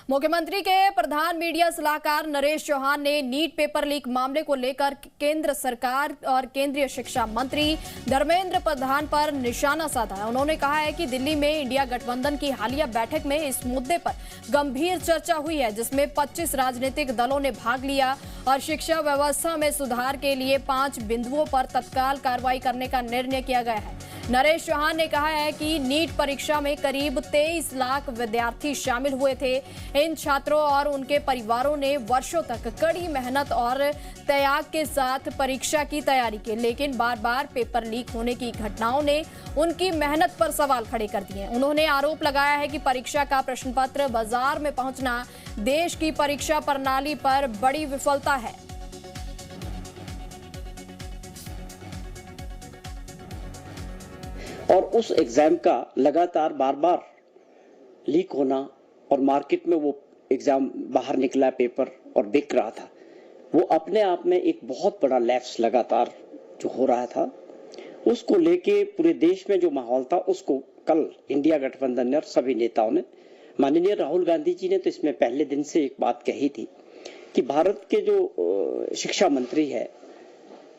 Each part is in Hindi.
मुख्यमंत्री के प्रधान मीडिया सलाहकार नरेश चौहान ने नीट पेपर लीक मामले को लेकर केंद्र सरकार और केंद्रीय शिक्षा मंत्री धर्मेंद्र प्रधान पर निशाना साधा है। उन्होंने कहा है कि दिल्ली में इंडिया गठबंधन की हालिया बैठक में इस मुद्दे पर गंभीर चर्चा हुई है, जिसमें 25 राजनीतिक दलों ने भाग लिया और शिक्षा व्यवस्था में सुधार के लिए 5 बिंदुओं पर तत्काल कार्रवाई करने का निर्णय किया गया है। नरेश चौहान ने कहा है कि नीट परीक्षा में करीब 23 लाख विद्यार्थी शामिल हुए थे। इन छात्रों और उनके परिवारों ने वर्षों तक कड़ी मेहनत और त्याग के साथ परीक्षा की तैयारी की, लेकिन बार बार पेपर लीक होने की घटनाओं ने उनकी मेहनत पर सवाल खड़े कर दिए। उन्होंने आरोप लगाया है कि परीक्षा का प्रश्न पत्र बाजार में पहुंचना देश की परीक्षा प्रणाली पर बड़ी विफलता है। और उस एग्जाम का लगातार बार बार लीक होना और मार्केट में वो एग्जाम बाहर निकला पेपर और बिक रहा था, वो अपने आप में एक बहुत बड़ा लैप्स लगातार जो हो रहा था, उसको लेके पूरे देश में जो माहौल था उसको कल इंडिया गठबंधन ने और सभी नेताओं ने, माननीय राहुल गांधी जी ने तो इसमें पहले दिन से एक बात कही थी कि भारत के जो शिक्षा मंत्री है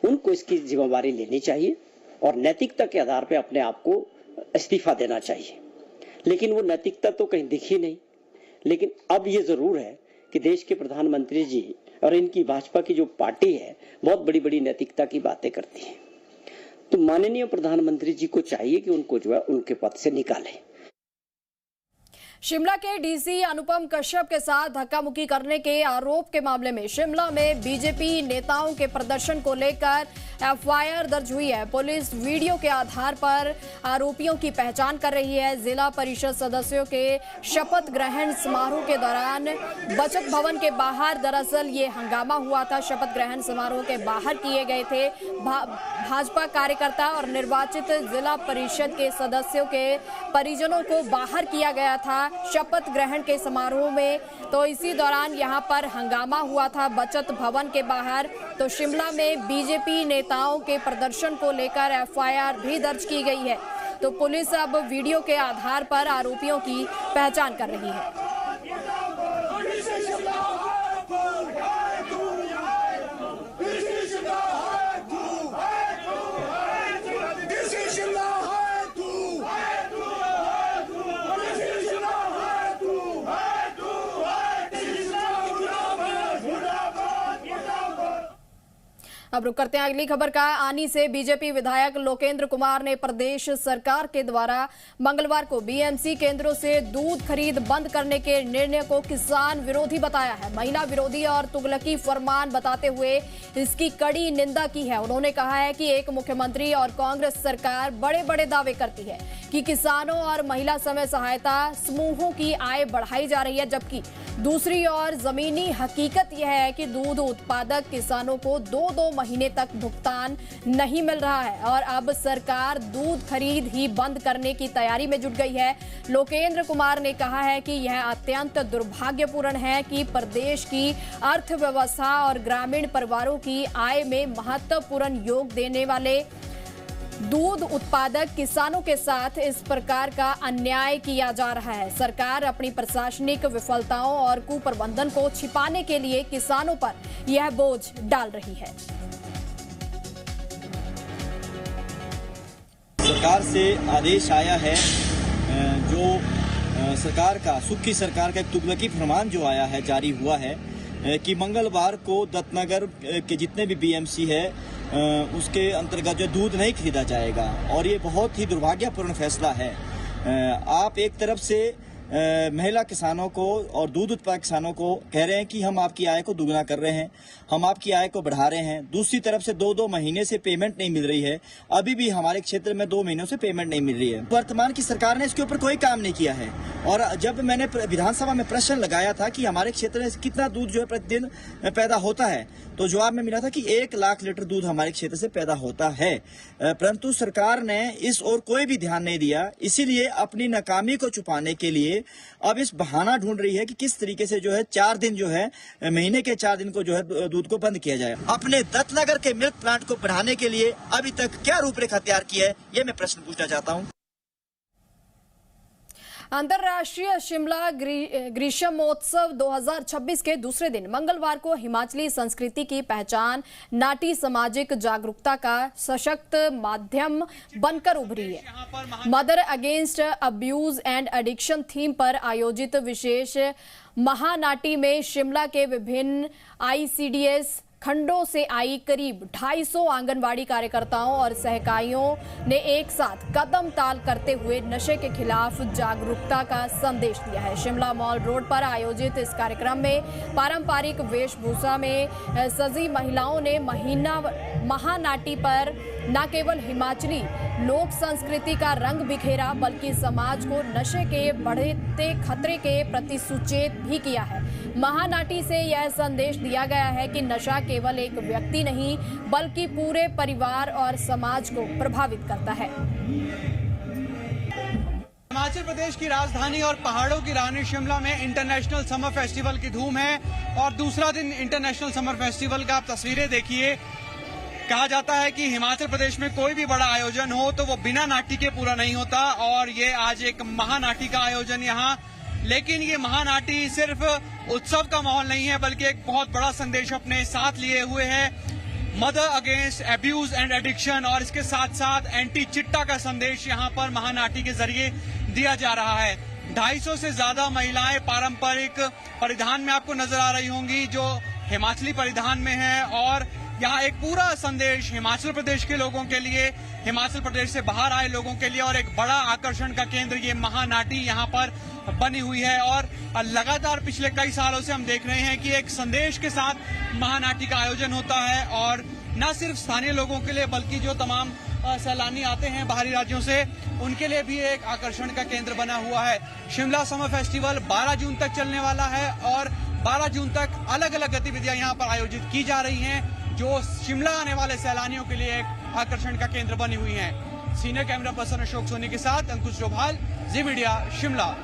उनको इसकी जिम्मेदारी लेनी चाहिए और नैतिकता के आधार पर अपने आप को इस्तीफा देना चाहिए। लेकिन वो नैतिकता तो कहीं दिखी नहीं। लेकिन अब ये जरूर है कि देश के प्रधानमंत्री जी और इनकी भाजपा की जो पार्टी है बहुत बड़ी बड़ी नैतिकता की बातें करती है, तो माननीय प्रधानमंत्री जी को चाहिए कि उनको जो है उनके पद से निकालें। शिमला के डीसी अनुपम कश्यप के साथ धक्का मुक्की करने के आरोप के मामले में शिमला में बीजेपी नेताओं के प्रदर्शन को लेकर एफआईआर दर्ज हुई है। पुलिस वीडियो के आधार पर आरोपियों की पहचान कर रही है। जिला परिषद सदस्यों के शपथ ग्रहण समारोह के दौरान बचत भवन के बाहर दरअसल ये हंगामा हुआ था। शपथ ग्रहण समारोह के बाहर किए गए थे। भाजपा कार्यकर्ता और निर्वाचित जिला परिषद के सदस्यों के परिजनों को बाहर किया गया था शपथ ग्रहण के समारोह में, तो इसी दौरान यहां पर हंगामा हुआ था बचत भवन के बाहर। तो शिमला में बीजेपी नेताओं के प्रदर्शन को लेकर एफआईआर भी दर्ज की गई है। तो पुलिस अब वीडियो के आधार पर आरोपियों की पहचान कर रही है। अब रुक करते हैं अगली खबर का। आनी से बीजेपी विधायक लोकेंद्र कुमार ने प्रदेश सरकार के द्वारा मंगलवार को बीएमसी केंद्रों से दूध खरीद बंद करने के निर्णय को किसान विरोधी बताया है। महिला विरोधी और तुगलकी फरमान बताते हुए इसकी कड़ी निंदा की है। उन्होंने कहा है कि एक मुख्यमंत्री और कांग्रेस सरकार बड़े बड़े दावे करती है कि किसानों और महिला स्वयं सहायता समूहों की आय बढ़ाई जा रही है, जबकि दूसरी ओर जमीनी हकीकत यह है कि दूध उत्पादक किसानों को 2-2 महीने तक भुगतान नहीं मिल रहा है और अब सरकार दूध खरीद ही बंद करने की तैयारी में जुट गई है। लोकेंद्र कुमार ने कहा है कि यह अत्यंत दुर्भाग्यपूर्ण है कि प्रदेश की अर्थव्यवस्था और ग्रामीण परिवारों की आय में महत्वपूर्ण योग देने वाले दूध उत्पादक किसानों के साथ इस प्रकार का अन्याय किया जा रहा है। सरकार अपनी प्रशासनिक विफलताओं और कुप्रबंधन को छिपाने के लिए किसानों पर यह बोझ डाल रही है। सरकार से आदेश आया है, जो सरकार का सुख की सरकार का एक तुगलकी फरमान जो आया है, जारी हुआ है कि मंगलवार को दत्तनगर के जितने भी बीएमसी है उसके अंतर्गत जो दूध नहीं खरीदा जाएगा और ये बहुत ही दुर्भाग्यपूर्ण फैसला है। आप एक तरफ से महिला किसानों को और दूध उत्पादक किसानों को कह रहे हैं कि हम आपकी आय को दुगना कर रहे हैं, हम आपकी आय को बढ़ा रहे हैं। दूसरी तरफ से 2-2 महीने से पेमेंट नहीं मिल रही है। अभी भी हमारे क्षेत्र में 2 महीनों से पेमेंट नहीं मिल रही है। वर्तमान की सरकार ने इसके ऊपर कोई काम नहीं किया है। और जब मैंने विधानसभा में प्रश्न लगाया था कि हमारे क्षेत्र में कितना दूध जो है प्रतिदिन पैदा होता है, तो जवाब में मिला था कि 1 लाख लीटर दूध हमारे क्षेत्र से पैदा होता है। परंतु सरकार ने इस ओर कोई भी ध्यान नहीं दिया। इसीलिए अपनी नाकामी को छुपाने के लिए अब इस बहाना ढूंढ रही है कि किस तरीके से जो है 4 दिन जो है महीने के 4 दिन को जो है दूध को बंद किया जाए। अपने दत्तनगर के मिल्क प्लांट को बढ़ाने के लिए अभी तक क्या रूपरेखा तैयार की है, ये मैं प्रश्न पूछना चाहता हूँ। अंतर्राष्ट्रीय शिमला ग्रीष्मोत्सव 2026 के दूसरे दिन मंगलवार को हिमाचली संस्कृति की पहचान नाटी सामाजिक जागरूकता का सशक्त माध्यम बनकर उभरी है। Mother against abuse and addiction theme पर आयोजित विशेष महानाटी में शिमला के विभिन्न ICDS खंडों से आई करीब 250 आंगनवाड़ी कार्यकर्ताओं और सहकारियों ने एक साथ कदम ताल करते हुए नशे के खिलाफ जागरूकता का संदेश दिया है। शिमला मॉल रोड पर आयोजित इस कार्यक्रम में पारंपरिक वेशभूषा में सजी महिलाओं ने महानाटी पर न केवल हिमाचली लोक संस्कृति का रंग बिखेरा बल्कि समाज को नशे के बढ़ते खतरे के प्रति सुचेत भी किया है। महानाटी से यह संदेश दिया गया है कि नशा केवल एक व्यक्ति नहीं बल्कि पूरे परिवार और समाज को प्रभावित करता है। हिमाचल प्रदेश की राजधानी और पहाड़ों की रानी शिमला में इंटरनेशनल समर फेस्टिवल की धूम है और दूसरा दिन इंटरनेशनल समर फेस्टिवल का आप तस्वीरें देखिए। कहा जाता है कि हिमाचल प्रदेश में कोई भी बड़ा आयोजन हो तो वो बिना नाटी के पूरा नहीं होता और ये आज एक महानाटी का आयोजन यहाँ। लेकिन ये महानाटी सिर्फ उत्सव का माहौल नहीं है बल्कि एक बहुत बड़ा संदेश अपने साथ लिए हुए है। Mother against abuse and addiction और इसके साथ साथ एंटी चिट्टा का संदेश यहाँ पर महानाटी के जरिए दिया जा रहा है। 250 से ज्यादा महिलाएं पारंपरिक परिधान में आपको नजर आ रही होंगी जो हिमाचली परिधान में है और यहाँ एक पूरा संदेश हिमाचल प्रदेश के लोगों के लिए, हिमाचल प्रदेश से बाहर आए लोगों के लिए और एक बड़ा आकर्षण का केंद्र ये महानाटी यहाँ पर बनी हुई है। और लगातार पिछले कई सालों से हम देख रहे हैं कि एक संदेश के साथ महानाटी का आयोजन होता है और न सिर्फ स्थानीय लोगों के लिए बल्कि जो तमाम सैलानी आते हैं बाहरी राज्यों से उनके लिए भी एक आकर्षण का केंद्र बना हुआ है। शिमला समर फेस्टिवल 12 जून तक चलने वाला है और 12 जून तक अलग अलग गतिविधियां यहाँ पर आयोजित की जा रही हैं जो शिमला आने वाले सैलानियों के लिए एक आकर्षण का केंद्र बनी हुई हैं। Senior camera person Ashok Soni के साथ अंकुश डोभाल, जी मीडिया, शिमला।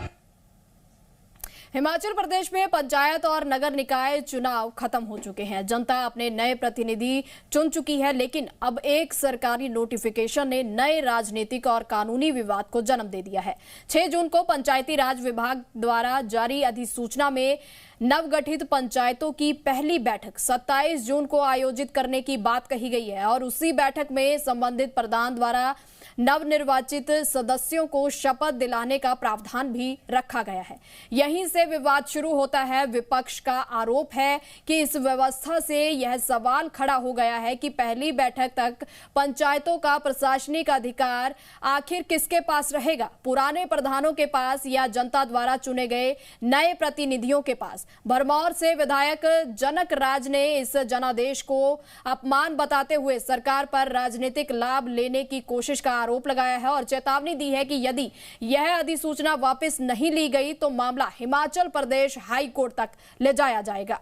हिमाचल प्रदेश में पंचायत और नगर निकाय चुनाव खत्म हो चुके हैं। जनता अपने नए प्रतिनिधि चुन चुकी है, लेकिन अब एक सरकारी नोटिफिकेशन ने नए राजनीतिक और कानूनी विवाद को जन्म दे दिया है। 6 जून को पंचायती राज विभाग द्वारा जारी अधिसूचना में नवगठित पंचायतों की पहली बैठक 27 जून को आयोजित करने की बात कही गई है और उसी बैठक में संबंधित प्रधान द्वारा नवनिर्वाचित सदस्यों को शपथ दिलाने का प्रावधान भी रखा गया है। यहीं से विवाद शुरू होता है। विपक्ष का आरोप है कि इस व्यवस्था से यह सवाल खड़ा हो गया है कि पहली बैठक तक पंचायतों का प्रशासनिक अधिकार आखिर किसके पास रहेगा, पुराने प्रधानों के पास या जनता द्वारा चुने गए नए प्रतिनिधियों के पास। भरमौर से विधायक जनक राज ने इस जनादेश को अपमान बताते हुए सरकार पर राजनीतिक लाभ लेने की कोशिश का आरोप लगाया है और चेतावनी दी है कि यदि यह अधिसूचना वापस नहीं ली गई तो मामला हिमाचल प्रदेश हाई कोर्ट तक ले जाया जाएगा।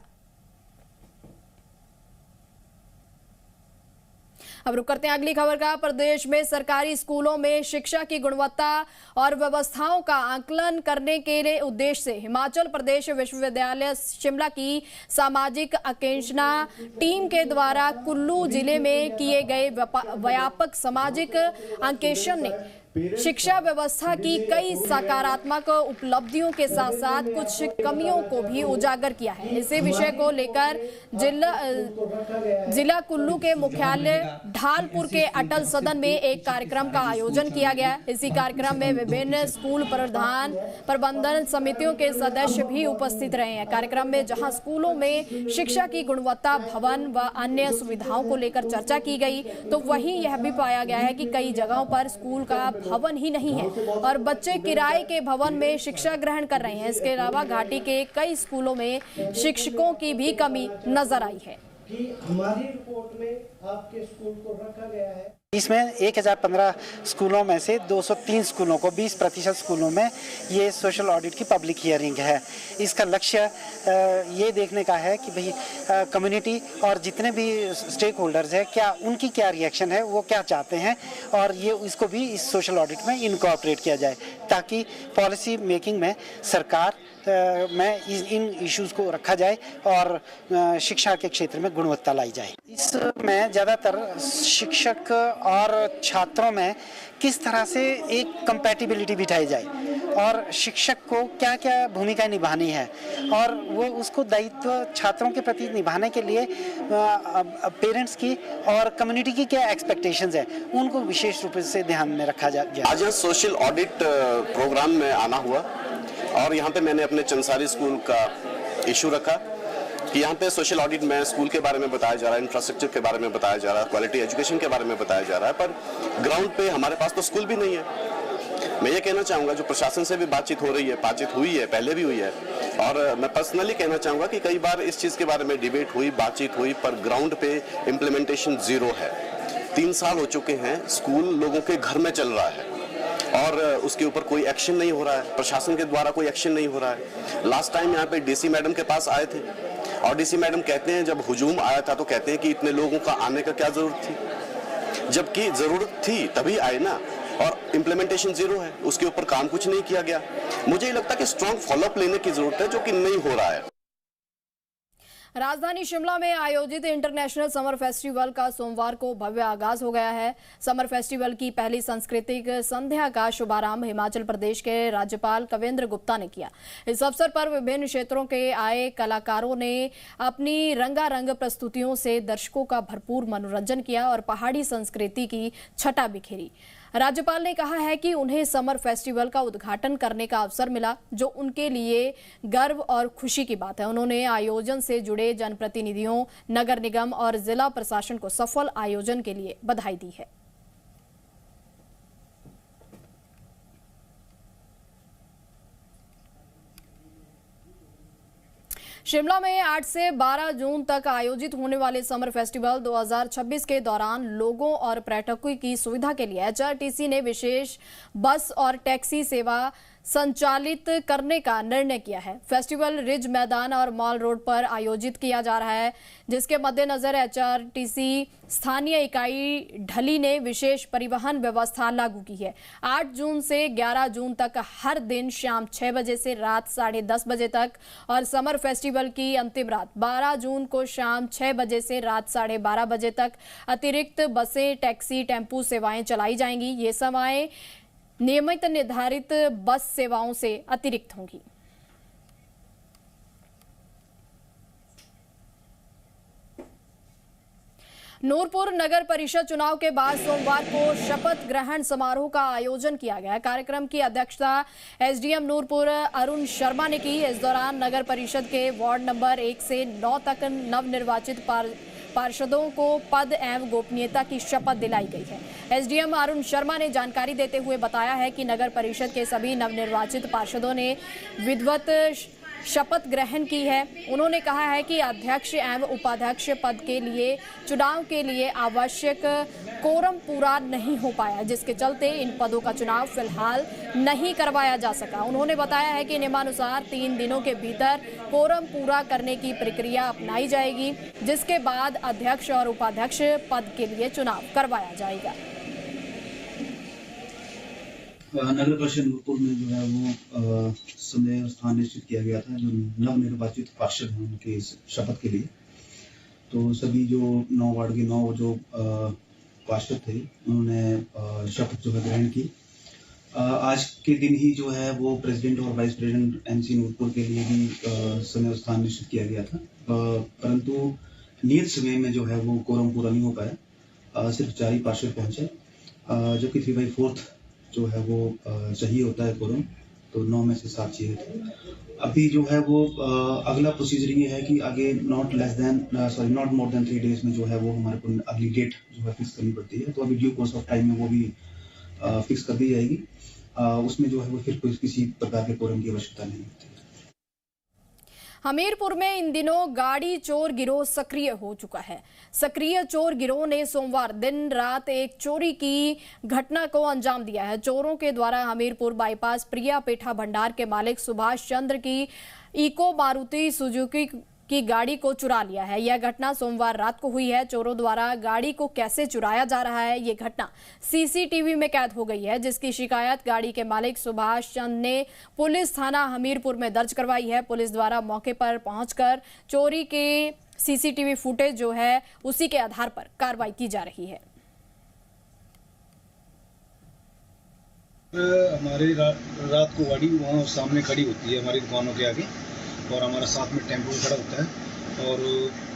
अब रुक करते हैं अगली खबर का। प्रदेश में सरकारी स्कूलों में शिक्षा की गुणवत्ता और व्यवस्थाओं का आकलन करने के लिए उद्देश्य से हिमाचल प्रदेश विश्वविद्यालय शिमला की सामाजिक अंकेक्षण टीम के द्वारा कुल्लू जिले में किए गए व्यापक सामाजिक अंकेक्षण ने शिक्षा व्यवस्था की कई सकारात्मक उपलब्धियों के साथ साथ कुछ कमियों को भी उजागर किया है। इसी विषय को लेकर जिला कुल्लू के मुख्यालय ढालपुर के अटल सदन में एक कार्यक्रम का आयोजन किया गया। इसी कार्यक्रम में विभिन्न स्कूल प्रबंधन समितियों के सदस्य भी उपस्थित रहे हैं। कार्यक्रम में जहां स्कूलों में शिक्षा की गुणवत्ता, भवन व अन्य सुविधाओं को लेकर चर्चा की गई, तो वहीं यह भी पाया गया है कि कई जगहों पर स्कूल का भवन ही नहीं है और बच्चे किराए के भवन में शिक्षा ग्रहण कर रहे हैं। इसके अलावा घाटी के कई स्कूलों में शिक्षकों की भी कमी नजर आई है। कि हमारी रिपोर्ट में आपके स्कूल को रखा गया है। इसमें 1015 स्कूलों में से 203 स्कूलों को 20% स्कूलों में ये सोशल ऑडिट की पब्लिक हियरिंग है। इसका लक्ष्य ये देखने का है कि भाई कम्युनिटी और जितने भी स्टेक होल्डर्स हैं क्या उनकी क्या रिएक्शन है, वो क्या चाहते हैं और ये इसको भी इस सोशल ऑडिट में इनकॉर्पोरेट किया जाए ताकि पॉलिसी मेकिंग में सरकार में इन इश्यूज को रखा जाए और शिक्षा के क्षेत्र में गुणवत्ता लाई जाए। इसमें ज़्यादातर शिक्षक और छात्रों में किस तरह से एक कंपैटिबिलिटी बिठाई जाए और शिक्षक को क्या क्या भूमिका निभानी है और वो उसको दायित्व छात्रों के प्रति निभाने के लिए पेरेंट्स की और कम्युनिटी की क्या एक्सपेक्टेशंस है उनको विशेष रूप से ध्यान में रखा गया। आज सोशल ऑडिट प्रोग्राम में आना हुआ और यहाँ पे मैंने अपने चंसारी स्कूल का इशू रखा कि यहाँ पे सोशल ऑडिट में स्कूल के बारे में बताया जा रहा है, इंफ्रास्ट्रक्चर के बारे में बताया जा रहा है, क्वालिटी एजुकेशन के बारे में बताया जा रहा है, पर ग्राउंड पे हमारे पास तो स्कूल भी नहीं है। मैं ये कहना चाहूँगा जो प्रशासन से भी बातचीत हो रही है, बातचीत हुई है, पहले भी हुई है, और मैं पर्सनली कहना चाहूँगा कि कई बार इस चीज़ के बारे में डिबेट हुई, बातचीत हुई, पर ग्राउंड पे इम्प्लीमेंटेशन जीरो है। 3 साल हो चुके हैं, स्कूल लोगों के घर में चल रहा है और उसके ऊपर कोई एक्शन नहीं हो रहा है, प्रशासन के द्वारा कोई एक्शन नहीं हो रहा है। लास्ट टाइम यहाँ पे डीसी मैडम के पास आए थे और डीसी मैडम कहते हैं जब हुजूम आया था तो कहते हैं कि इतने लोगों का आने का क्या जरूरत थी, जबकि जरूरत थी तभी आए ना, और इम्प्लीमेंटेशन जीरो है, उसके ऊपर काम कुछ नहीं किया गया। मुझे लगता है कि स्ट्रॉन्ग फॉलोअप लेने की जरूरत है जो कि नहीं हो रहा है। राजधानी शिमला में आयोजित इंटरनेशनल समर फेस्टिवल का सोमवार को भव्य आगाज हो गया है। समर फेस्टिवल की पहली सांस्कृतिक संध्या का शुभारंभ हिमाचल प्रदेश के राज्यपाल कवेंद्र गुप्ता ने किया। इस अवसर पर विभिन्न क्षेत्रों के आए कलाकारों ने अपनी रंगारंग प्रस्तुतियों से दर्शकों का भरपूर मनोरंजन किया और पहाड़ी संस्कृति की छटा बिखेरी। राज्यपाल ने कहा है कि उन्हें समर फेस्टिवल का उद्घाटन करने का अवसर मिला, जो उनके लिए गर्व और खुशी की बात है। उन्होंने आयोजन से जुड़े जनप्रतिनिधियों, नगर निगम और जिला प्रशासन को सफल आयोजन के लिए बधाई दी है। शिमला में 8 से 12 जून तक आयोजित होने वाले समर फेस्टिवल 2026 के दौरान लोगों और पर्यटकों की सुविधा के लिए HRTC ने विशेष बस और टैक्सी सेवा संचालित करने का निर्णय किया है। फेस्टिवल रिज मैदान और मॉल रोड पर आयोजित किया जा रहा है, जिसके मद्देनजर HRTC स्थानीय इकाई ढली ने विशेष परिवहन व्यवस्था लागू की है। 8 जून से 11 जून तक हर दिन शाम 6 बजे से रात 10:30 बजे तक और समर फेस्टिवल की अंतिम रात 12 जून को शाम 6 बजे से रात 12:30 बजे तक अतिरिक्त बसें, टैक्सी, टेम्पू सेवाएं चलाई जाएंगी। ये सेवाएं नियमित निर्धारित बस सेवाओं से अतिरिक्त होंगी। नूरपुर नगर परिषद चुनाव के बाद सोमवार को शपथ ग्रहण समारोह का आयोजन किया गया। कार्यक्रम की अध्यक्षता एसडीएम नूरपुर अरुण शर्मा ने की। इस दौरान नगर परिषद के वार्ड नंबर 1 से 9 तक नवनिर्वाचित पार्षदों को पद एवं गोपनीयता की शपथ दिलाई गई है। एसडीएम अरुण शर्मा ने जानकारी देते हुए बताया है कि नगर परिषद के सभी नवनिर्वाचित पार्षदों ने विधिवत शपथ ग्रहण की है। उन्होंने कहा है कि अध्यक्ष एवं उपाध्यक्ष पद के लिए चुनाव के लिए आवश्यक कोरम पूरा नहीं हो पाया, जिसके चलते इन पदों का चुनाव फिलहाल नहीं करवाया जा सका। उन्होंने बताया है कि नियमानुसार 3 दिनों के भीतर कोरम पूरा करने की प्रक्रिया अपनाई जाएगी, जिसके बाद अध्यक्ष और उपाध्यक्ष पद के लिए चुनाव करवाया जाएगा। नगर परिषद नूरपुर में जो है वो समय और स्थान निश्चित किया गया था जो नवनिर्वाचित पार्षद हैं उनके शपथ के लिए। तो सभी जो 9 वार्ड के 9 जो पार्षद थे उन्होंने शपथ जो है ग्रहण की। आज के दिन ही जो है वो प्रेसिडेंट और वाइस प्रेसिडेंट एमसी नूरपुर के लिए भी समय और स्थान निश्चित किया गया था, परंतु नियत समय में जो है वो कोरम पूरा नहीं हो पाया। सिर्फ 4 ही पार्षद पहुंचे, जबकि 3/4 जो है वो चाहिए होता है कोरम, तो 9 में से 7 चाहिए थे। अभी जो है वो अगला प्रोसीजर ये है कि आगे नॉट मोर देन 3 डेज में जो है वो हमारे को अगली डेट जो है फिक्स करनी पड़ती है। तो अभी ड्यू कोर्स ऑफ टाइम में वो भी फिक्स कर दी जाएगी। उसमें जो है वो फिर कोई किसी प्रकार के कोरम की आवश्यकता नहीं होती है। हमीरपुर में इन दिनों गाड़ी चोर गिरोह सक्रिय हो चुका है। सक्रिय चोर गिरोह ने सोमवार दिन रात एक चोरी की घटना को अंजाम दिया है। चोरों के द्वारा हमीरपुर बाईपास प्रिया पेठा भंडार के मालिक सुभाष चंद्र की इको मारुति सुजुकी की गाड़ी को चुरा लिया है। यह घटना सोमवार रात को हुई है। चोरों द्वारा गाड़ी को कैसे चुराया जा रहा है, यह घटना सीसीटीवी में कैद हो गई है, जिसकी शिकायत गाड़ी के मालिक सुभाष चंद ने पुलिस थाना हमीरपुर में दर्ज करवाई है। पुलिस द्वारा मौके पर पहुंचकर चोरी के सीसीटीवी फुटेज जो है उसी के आधार पर कार्रवाई की जा रही है। हमारी रात को गाड़ी वहाँ सामने खड़ी होती है हमारी दुकानों के आगे, और हमारा साथ में टेम्पो खड़ा होता है। और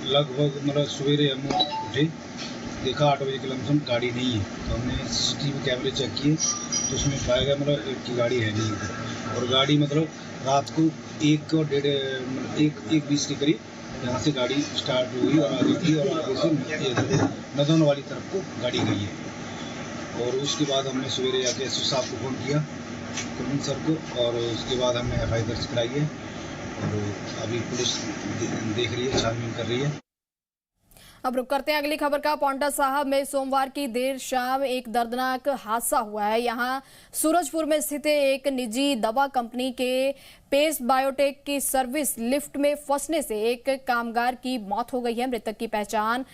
लगभग मतलब सवेरे हम उठे, देखा 8 बजे के लमसम गाड़ी नहीं है, तो हमने CCTV कैमरे चेक किए तो उसमें पाया गया मतलब एक की गाड़ी है नहीं इधर। और गाड़ी मतलब रात को 1:20 के करीब यहाँ से गाड़ी स्टार्ट हुई और आगे थी, और आगे से नदौन वाली तरफ को गाड़ी गई है। और उसके बाद हमने सवेरे जाके एसपी साहब को फ़ोन किया, कुलवंत सर को, और उसके बाद हमने FI दर्ज कराई है और अभी पुलिस देख रही है, छानबीन कर रही है। अब रुक करते हैं अगली खबर का। पांवटा साहब में सोमवार की देर शाम एक दर्दनाक हादसा हुआ है। यहां सूरजपुर में स्थित एक निजी दवा कंपनी के पेस बायोटेक की सर्विस लिफ्ट में फंसने से एक कामगार की मौत हो गई है। मृतक की पहचान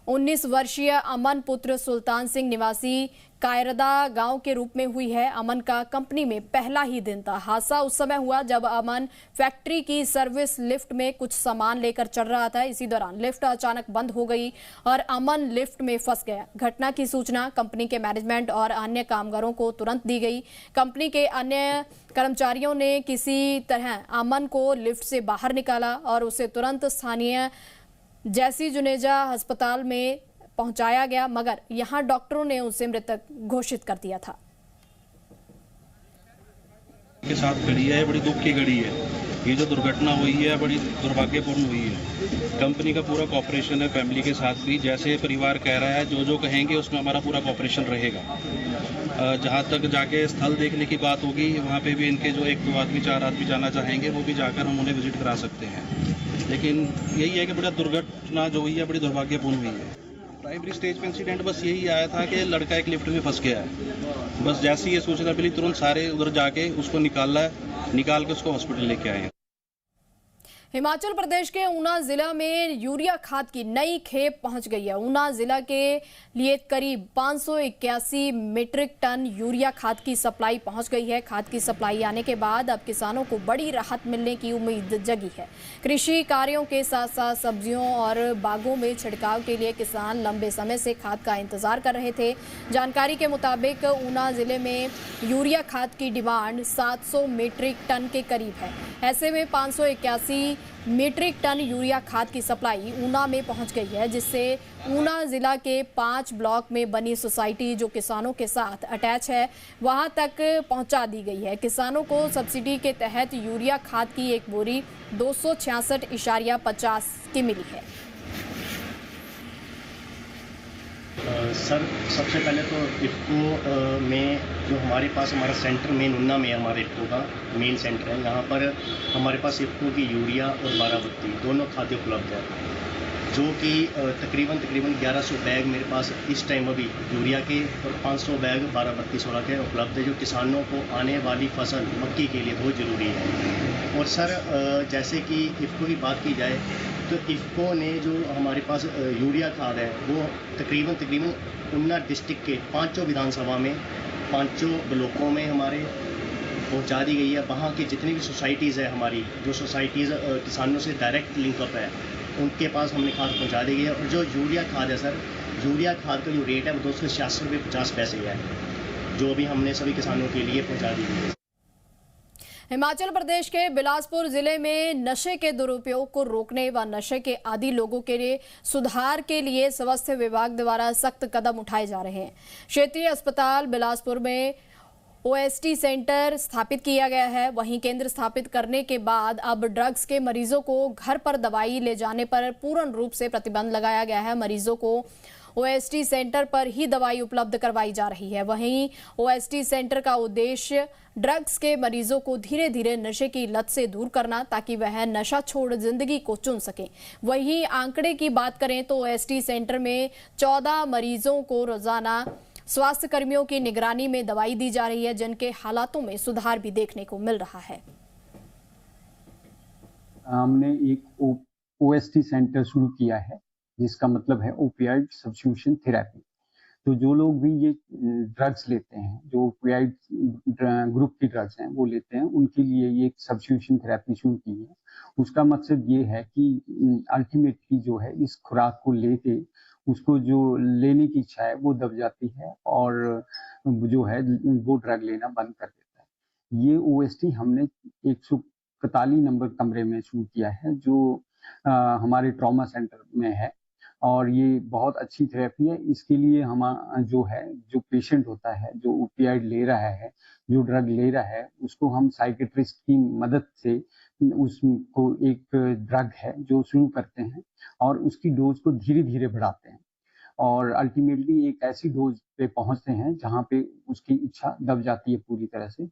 19 वर्षीय अमन पुत्र सुल्तान सिंह निवासी कायरदा गांव के रूप में हुई है। अमन का कंपनी में पहला ही दिन था। हादसा उस समय हुआ जब अमन फैक्ट्री की सर्विस लिफ्ट में कुछ सामान लेकर चढ़ रहा था। इसी दौरान लिफ्ट अचानक बंद हो गई और अमन लिफ्ट में फंस गया। घटना की सूचना कंपनी के मैनेजमेंट और अन्य कामगारों को तुरंत दी गई। कंपनी के अन्य कर्मचारियों ने किसी तरह अमन को लिफ्ट से बाहर निकाला और उसे तुरंत स्थानीय जैसी जुनेजा अस्पताल में पहुंचाया गया, मगर यहां डॉक्टरों ने उसे मृतक घोषित कर दिया था। के साथ घड़ी है, बड़ी दुख की घड़ी है। ये जो दुर्घटना हुई है बड़ी दुर्भाग्यपूर्ण हुई है। कंपनी का पूरा कॉपरेशन है, फैमिली के साथ भी जैसे परिवार कह रहा है, जो कहेंगे उसमें हमारा पूरा कॉपरेशन रहेगा। जहाँ तक जाके स्थल देखने की बात होगी, वहाँ पे भी इनके जो 1-2 आदमी 4 आदमी जाना चाहेंगे वो भी जाकर हम उन्हें विजिट करा सकते हैं। लेकिन यही है कि बड़ा दुर्घटना जो हुई है बड़ी दुर्भाग्यपूर्ण हुई है। प्राइमरी स्टेज पे इंसिडेंट बस यही आया था कि लड़का एक लिफ्ट में फंस गया है। बस जैसे ही ये सूचना मिली तुरंत सारे उधर जाके उसको निकाल के उसको हॉस्पिटल लेके आए हैं। हिमाचल प्रदेश के ऊना जिला में यूरिया खाद की नई खेप पहुंच गई है। ऊना जिला के लिए करीब 581 मीट्रिक टन यूरिया खाद की सप्लाई पहुंच गई है। खाद की सप्लाई आने के बाद अब किसानों को बड़ी राहत मिलने की उम्मीद जगी है। कृषि कार्यों के साथ साथ सब्जियों और बागों में छिड़काव के लिए किसान लंबे समय से खाद का इंतजार कर रहे थे। जानकारी के मुताबिक ऊना जिले में यूरिया खाद की डिमांड 700 मीट्रिक टन के करीब है। ऐसे में 581 मीट्रिक टन यूरिया खाद की सप्लाई ऊना में पहुंच गई है, जिससे ऊना जिला के 5 ब्लॉक में बनी सोसाइटी जो किसानों के साथ अटैच है वहां तक पहुंचा दी गई है। किसानों को सब्सिडी के तहत यूरिया खाद की एक बोरी 266.50 की मिली है। सर, सबसे पहले तो इफ्को में जो हमारे पास हमारा सेंटर मेन ऊना में हमारे इफ्को का मेन सेंटर है, यहाँ पर हमारे पास इफ्को की यूरिया और बाराबत्ती दोनों खाद्य उपलब्ध है, जो कि तकरीबन 1100 बैग मेरे पास इस टाइम अभी यूरिया के और 500 बैग बाराबत्ती 16 के उपलब्ध है, जो किसानों को आने वाली फसल मक्की के लिए बहुत ज़रूरी है। और सर, जैसे कि इफ्को की बात की जाए तो इफ्को ने जो हमारे पास यूरिया खाद है वो तकरीबन ऊना डिस्ट्रिक्ट के 5 विधानसभा में 5 ब्लॉकों में हमारे पहुंचा दी गई है। वहाँ की जितनी भी सोसाइटीज़ है, हमारी जो सोसाइटीज़ किसानों से डायरेक्ट लिंकअप है, उनके पास हमने खाद पहुंचा दी गई है। और जो यूरिया खाद है सर, यूरिया खाद का जो रेट है वो 286.50 है, जो अभी हमने सभी किसानों के लिए पहुंचा दी गई है। हिमाचल प्रदेश के बिलासपुर जिले में नशे के दुरुपयोग को रोकने व नशे के आदी लोगों के लिए सुधार के लिए स्वास्थ्य विभाग द्वारा सख्त कदम उठाए जा रहे हैं। क्षेत्रीय अस्पताल बिलासपुर में OST सेंटर स्थापित किया गया है। वहीं केंद्र स्थापित करने के बाद अब ड्रग्स के मरीजों को घर पर दवाई ले जाने पर पूर्ण रूप से प्रतिबंध लगाया गया है। मरीजों को OST सेंटर पर ही दवाई उपलब्ध करवाई जा रही है। वहीं OST सेंटर का उद्देश्य ड्रग्स के मरीजों को धीरे धीरे नशे की लत से दूर करना, ताकि वह नशा छोड़ जिंदगी को चुन सके। वहीं आंकड़े की बात करें तो OST सेंटर में 14 मरीजों को रोजाना स्वास्थ्य कर्मियों की निगरानी में दवाई दी जा रही है, जिनके हालातों में सुधार भी देखने को मिल रहा है। हमने एक OST सेंटर शुरू किया है, जिसका मतलब है ओपियाइड सब्स्टिट्यूशन थेरेपी। तो जो लोग भी ये ड्रग्स लेते हैं, जो ओपियाइड ग्रुप की ड्रग्स हैं वो लेते हैं, उनके लिए ये एक सब्स्टिट्यूशन थेरेपी शुरू की है। उसका मकसद ये है कि अल्टीमेटली जो है इस खुराक को लेके उसको जो लेने की इच्छा है वो दब जाती है और जो है वो ड्रग लेना बंद कर देता है। ये ओएसटी हमने 141 नंबर कमरे में शुरू किया है जो हमारे ट्रॉमा सेंटर में है और ये बहुत अच्छी थेरेपी है। इसके लिए हम जो पेशेंट होता है, जो ओपियाइड ले रहा है, जो ड्रग ले रहा है, उसको हम साइकेट्रिस्ट की मदद से उसको एक ड्रग है जो शुरू करते हैं और उसकी डोज को धीरे धीरे बढ़ाते हैं और अल्टीमेटली एक ऐसी डोज पे पहुंचते हैं जहां पे उसकी इच्छा दब जाती है पूरी तरह से